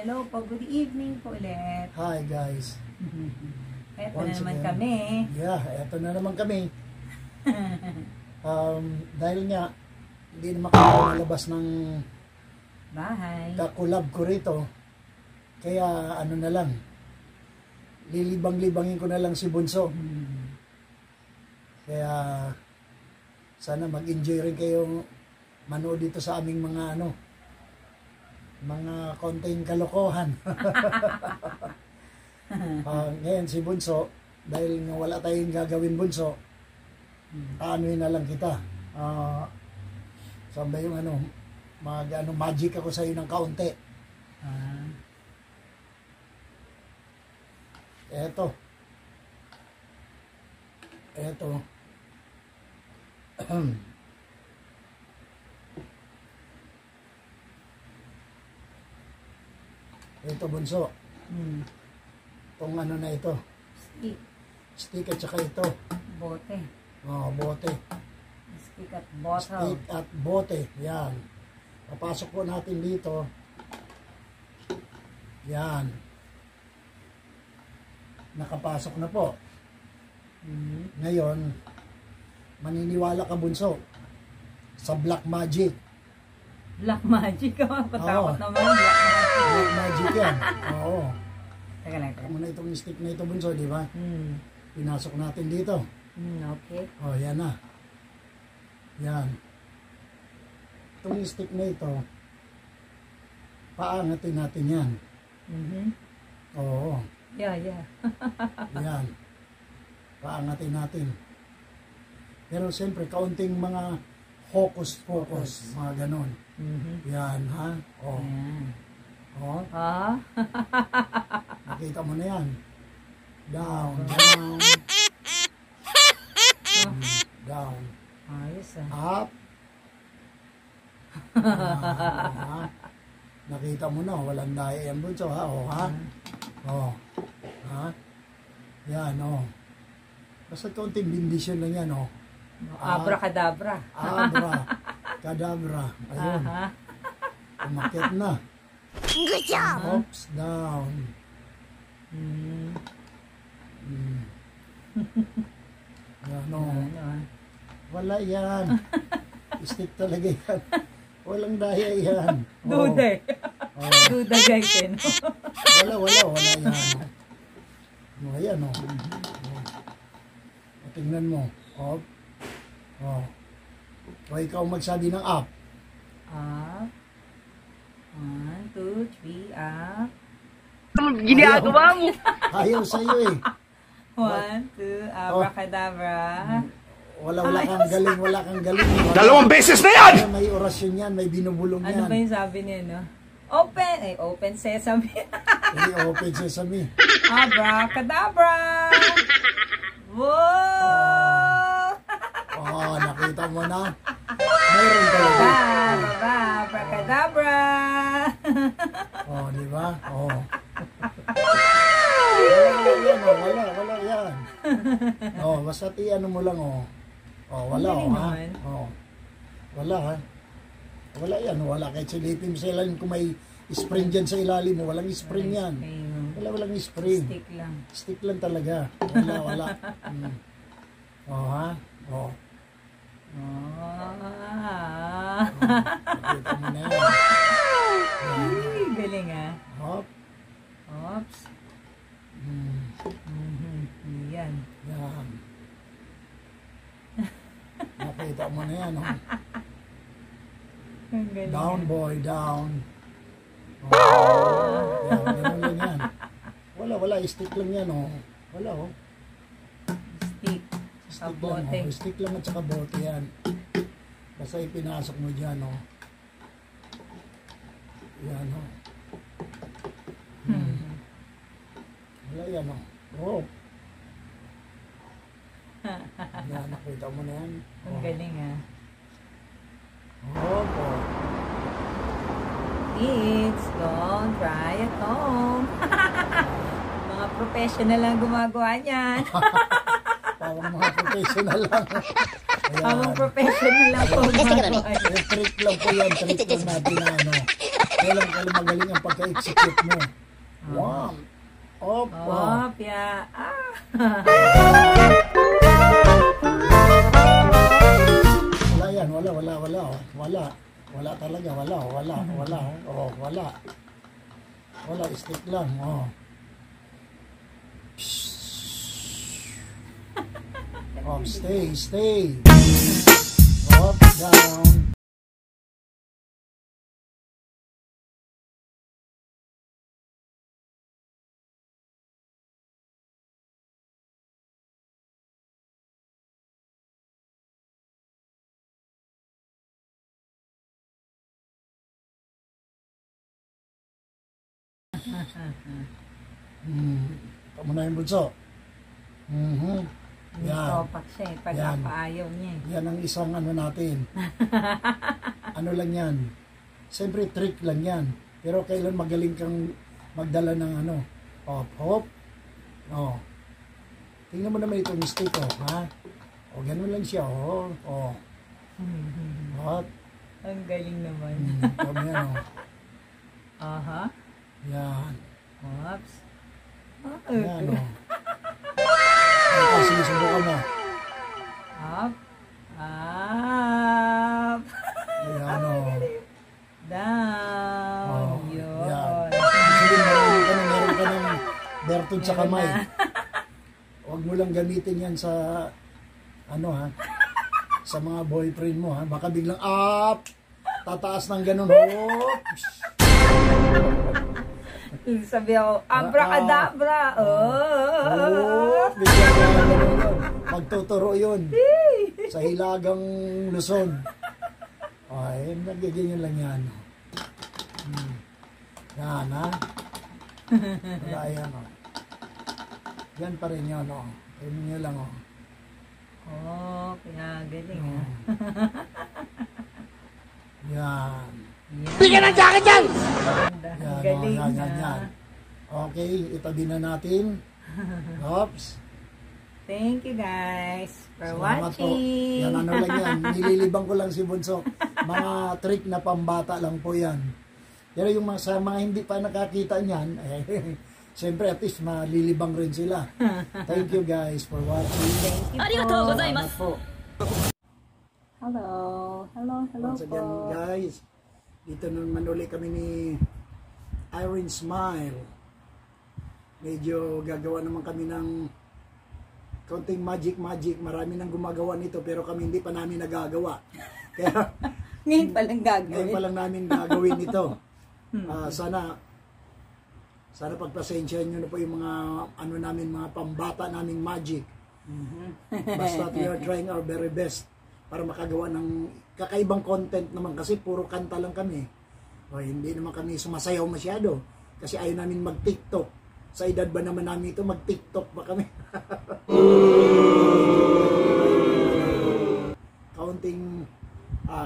Hello po, good evening po ulit. Hi guys. Eto na naman kami. Yeah, eto na naman kami. Dahil nga, hindi na makalabas ng bahay. Kakulab ko rito. Kaya ano na lang, lilibang-libangin ko na lang si Bunso. Kaya sana mag-enjoy rin kayo manood dito sa aming mga mga konting kalokohan. Ngayon si Bunso, dahil nga wala tayong gagawin Bunso, aanoin na lang kita. Saan ba yung magic ako sa iyo ng kaunti. Eto. Ito Bunso. Itong na ito. Stick. Stick at saka ito. Bote. Bote. Stick at bottle. Stick at bote. Yan. Papasok po natin dito. Yan. Nakapasok na po. Ngayon, maniniwala ka Bunso sa black magic. Black magic ka? Patakot naman. Black magic. Black magic yan. Oo. Teka lang. Muna itong stick na ito Bunso, di ba? Pinasok natin dito. Okay. Yan na. Yan. Itong stick na ito, paangatin natin yan. Oo. Yeah. Yan. Paangatin natin. Pero siyempre, kaunting mga focus, mga ganon. Yan, ha? Nakita mo na yan. Down. Down. Ayos Up. Nakita mo na, walang daya yan Bunso, ha? Yan, basta kaunting bindisyon lang yan, Abracadabra. Abracadabra. Ayun. Umakyat na. Good job! Oops, down. Yan, wala yan. Stick talaga yan. Walang daya yan. Duda Duda guys, Wala yan. Ayan, tingnan mo. Ikaw magsabi ng up. Up. 1, 2, 3, up. Ginagawa mo? Ayaw sa'yo 1, 2, abracadabra. Wala kang galing. Dalawang beses na yan! May orasyon yan, may binubulong yan. Ano ba yung sabi niya, Open sesame. Open sesame. Abracadabra! Wow! Nakita mo na. Mayroon talaga. Abracadabra! Di ba? Wala yan. Basta ano mo lang, wala, Wala, ha? Wala yan, wala. Kahit silipin sa ilalim, kung may spring dyan sa ilalim mo, walang spring yan. Walang spring. Stick lang talaga. Wala. Nakita mo na yan. Galing, Oops. Yan. Nakita mo na yan, Down, boy, down. Ganun lang yan. Wala, stick lang yan, Wala, Stick lang at saka bote yan. Basta ipinasok mo dyan, Yan, Wala yan, Yan, nakita mo na yan. Ang galing, Kids, don't try at home. Mga professional lang gumagawa niyan. Parang mga professional lang. Parang professional lang po gumagawa niyan. Trick lang po yan. Trick lang natin Kailan magaling ang pagka-execute mo. One. Up. Op, ya. Wala yan. Wala. Wala talaga. Wala. Oh, wala. Wala. Stick lang. Oh. Up, stay. Up, down. Tama na yung bunso. Yan. Topak siya eh. Pagkapaayaw niya eh. Yan ang isang ano natin. Ano lang yan. Siyempre trick lang yan. Pero kailan magaling kang magdala ng ano. Hop. Oh. Tingnan mo naman itong stick oh. Ha? O ganun lang siya oh. Oh. Hop. Ang galing naman. Tama yan oh. Aha. Yan. Oops. Yan oh. Sige, subukan mo. Up. Up. Ayan o. Down. Yun. Yan. Sabihin, meron ka ng bertud sa kamay. Huwag mo lang gamitin yan sa ano ha, sa mga boyfriend mo ha. Baka biglang up, tataas ng ganun. Oops. Sabi ako, abracadabra. Biglang ganun yun. Magtuturo yun. Sa Hilagang Luzon. Ay, nagiging lang yan. Yan ha. Wala yan o. Yan pa rin yan o. Tingnan nyo lang o. Oh, kaya galing ha. Yan. Bigyan ng jacket yan! Galing yan. Okay, itabi na natin. Oops. Thank you guys for Salamat watching. Po. Yan ano lang yan. Nililibang ko lang si Bunso. Mga trick na pambata lang po yan. Pero yung sa mga hindi pa nakakita niyan, siyempre at least malilibang rin sila. Thank you guys for watching. Thank you po. Arigatou gozaimasu. Po. Hello. Once again guys, dito naman ulit kami ni Irene Smile. Medyo gagawa naman kami ng konting magic. Marami nang gumagawa nito pero kami hindi pa namin nagagawa. Kaya Ngayon palang gagawin. ngayon pa lang namin gagawin ito. Sana pagpasensyahan nyo na po yung mga ano namin, mga pambata naming magic. Basta we are trying our very best para makagawa ng kakaibang content naman kasi puro kanta lang kami. O, hindi naman kami sumasayaw masyado kasi ayaw namin mag-TikTok. Sa edad ba naman namin ito, mag-TikTok ba kami? Counting,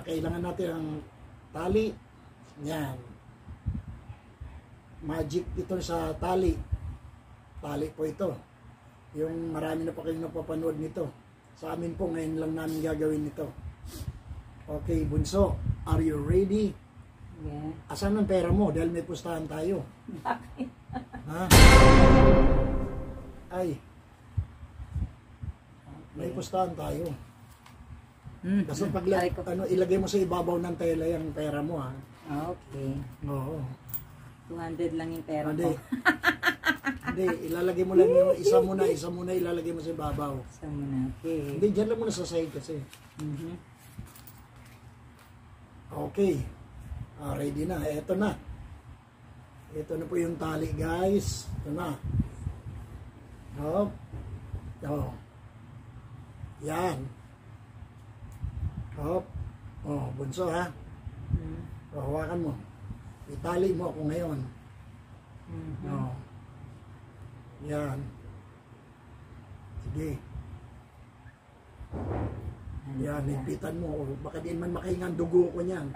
kailangan natin ang tali. Yan. Magic ito sa tali. Tali po ito. Yung marami na pa kayong napapanood nito. Sa amin po, ngayon lang namin gagawin ito. Okay, Bunso, are you ready? Yeah. Asan ang pera mo? Dahil may pustahan tayo. Ha? Ay. May pustahan tayo. Kasi pag ilagay mo sa ibabaw ng tela yung pera mo ha. Okay. Oo. 200 lang yung pera Hindi. ko. Hindi, ilalagay mo lang yung isa muna ilalagay mo sa ibabaw. Isa muna. Okay. Hindi, dyan lang muna sa side kasi. Okay. Ready na. Ito na. Ito na po yung tali guys. Ito na. Hop. Oh. Yan. Hop. Oh, Bunso ha. Hawakan mo. Itali mo ako ngayon. Oh. Yan. Sige. Yan, higpitan mo. Baka di man makahinga ang dugo ko niyan.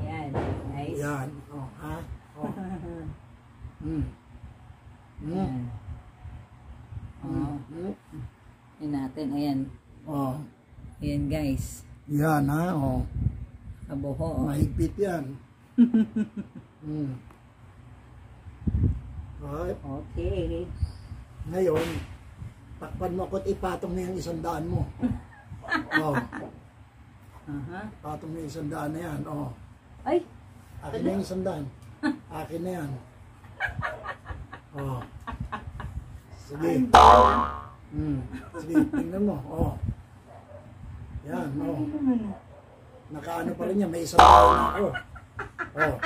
Yan. Nice. Yan. Oh, ha? Oh. Yan. Oh. Yan natin. Ayan. Oh. Ayan guys. Yan ha. Oh. Kabuho. Mahigpit yan. Right. Okay. Ngayon, takpan mo ako't ipatong mo yung 100 mo. Oh, patong mo yung 100 na yan. Oh. Ay, Akin na yung 100. Akin na yan. Oh. Sige. Sige, tingnan mo. Oh. Yan, oh. Nakaano pa rin yan. May 100 na ako. Oh.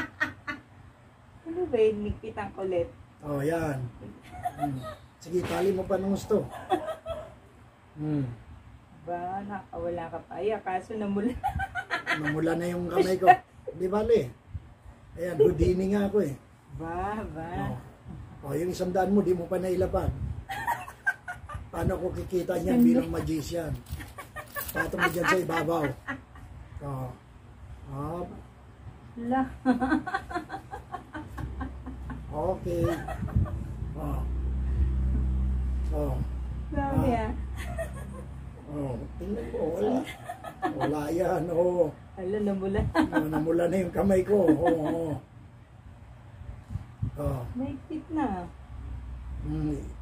ano ba yun? Nigpit ang kulit. Oh, yan. Sige, tali mo pa ng gusto. Ba, nakawala ka pa. Ay, kaso namula. Namula na yung kamay ko. Di bali. Ayan, Houdini nga ako eh. Ba. Oh, yung 100 mo, di mo pa nailapag. Paano ko kikita niyan bilang magician? Patong mo dyan sa ibabaw. Oh. Oh. La. Okay. Oh. Oh. Dami Oh. Tingnan mo, wala. Wala yan, oh. Hala, namula. Oh, namula na yung kamay ko. Oh. Oh. Nigpit na.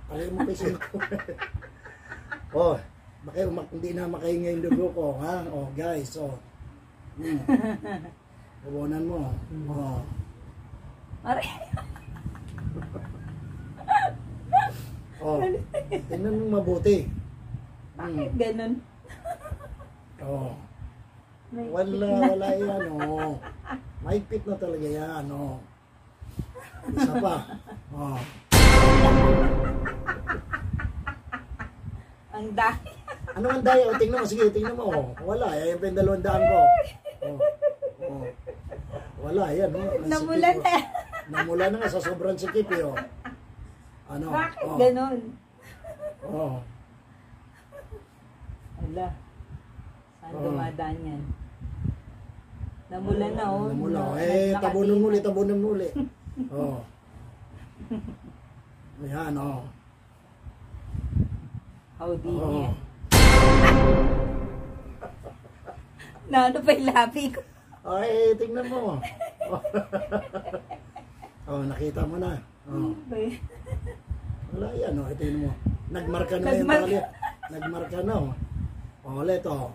Palay mo kasi ko. Oh, hindi na makahinga yung dugo ko, ha? Oh, guys, oh. Bubunan mo. Oh. Aray. Oh. Tingnan mo mabuti. Bakit ganun? Oh. Nigpit Wala yan, oh. Mahigpit na talaga yan, oh. Isa pa. Oh. Ang dami. Ano ang daya? O, tingnan mo. Sige, tingnan mo. Oh. Wala. Yan yung 200 ko. Oh. Oh. Wala. Yan. Oh. Namula Sikip, na. oh. Namula na nga sa sobrang sikip. Oh. Ano? Bakit Oh. ganun? Oh. Hala. Saan Oh. dumadaan yan? Namula na, oh. Namula. Eh, tabunan mo ulit. Tabunan mo ulit. Oh. Ayan, oh. Howdy Oh. niya. Na ano pa yung labi ko? Ay, tingnan mo. Oh, nakita mo na. Oh. Wala yan, oh. Tingnan mo. Nagmarka na yung tali. Nagmarka na, oh. Oh, ulit, oh.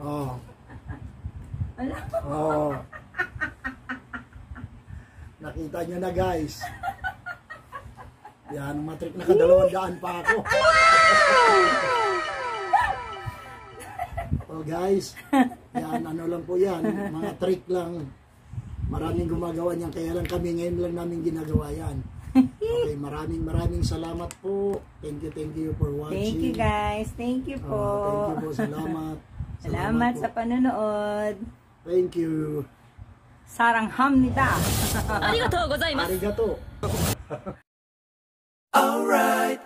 Oh. Ala. Oh. Nakita nyo na, guys. Yan, matrik na ka200 pa ako. Oh, guys. Yan, ano lang po yan. Mga trick lang. Maraming gumagawa niyan. Kaya lang kami ngayon lang namin ginagawa yan. Okay, maraming salamat po. Thank you for watching. Thank you guys. Thank you po. Thank you po. Salamat. Salamat sa po. panonood. Thank you.あ Saranghamnida. りがとうございます。 Arigato. Alright.